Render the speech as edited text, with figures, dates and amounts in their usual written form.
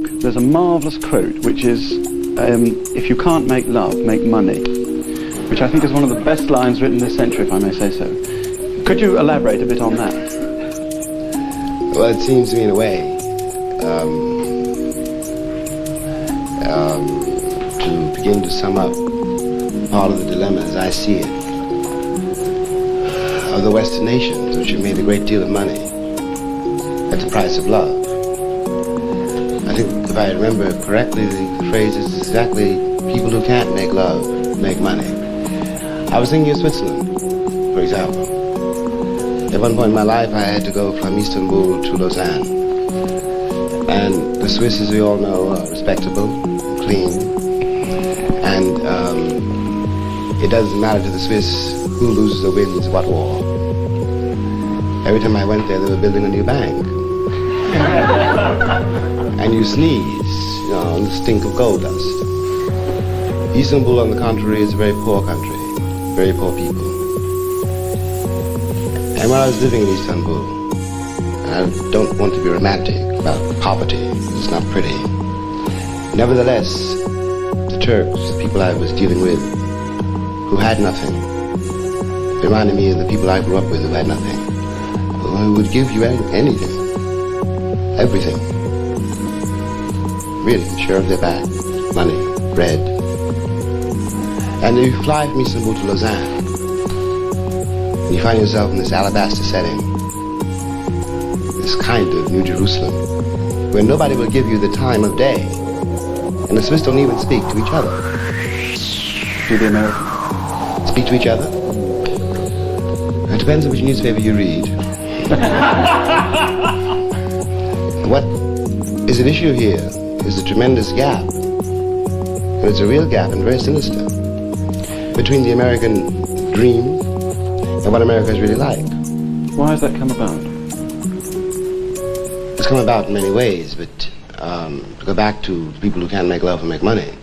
There's a marvellous quote which is, if you can't make love, make money, which I think is one of the best lines written this century, if I may say so. Could you elaborate a bit on that? Well, it seems to me in a way to begin to sum up all of the dilemmas I see it of the Western nations, which have made a great deal of money at the price of love. I think, if I remember correctly, the phrase is exactly people who can't make love make money. I was thinking of Switzerland, for example. At one point in my life, I had to go from Istanbul to Lausanne. And the Swiss, as we all know, are respectable, clean. And it doesn't matter to the Swiss who loses or wins what war. Every time I went there, they were building a new bank. And you sneeze, on the stink of gold dust. Istanbul, on the contrary, is a very poor country, very poor people. And when I was living in Istanbul, I don't want to be romantic about poverty, it's not pretty. Nevertheless, the Turks, the people I was dealing with, who had nothing, reminded me of the people I grew up with who had nothing, who would give you anything, everything. Really, sure of their back, money, bread. And you fly from Istanbul to Lausanne, and you find yourself in this alabaster setting, this kind of New Jerusalem, where nobody will give you the time of day, and the Swiss don't even speak to each other. Do the Americans speak to each other? It depends on which newspaper you read. What is at issue here is a tremendous gap, and it's a real gap and very sinister, between the American dream and what America is really like. Why has that come about? It's come about in many ways, but to go back to people who can't make love and make money,